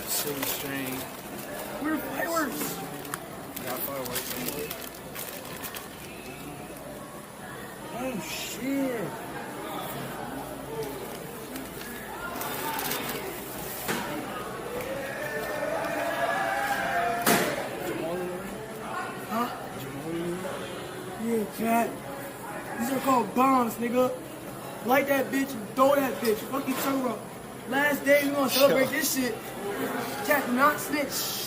silly string. Where are fireworks? Got fireworks somewhere. Oh shit. Huh? Yeah, cat. These are called bombs, nigga. Light that bitch and throw that bitch. Fuck you talking about. Last day we gonna celebrate this shit. Cat, do not snitch.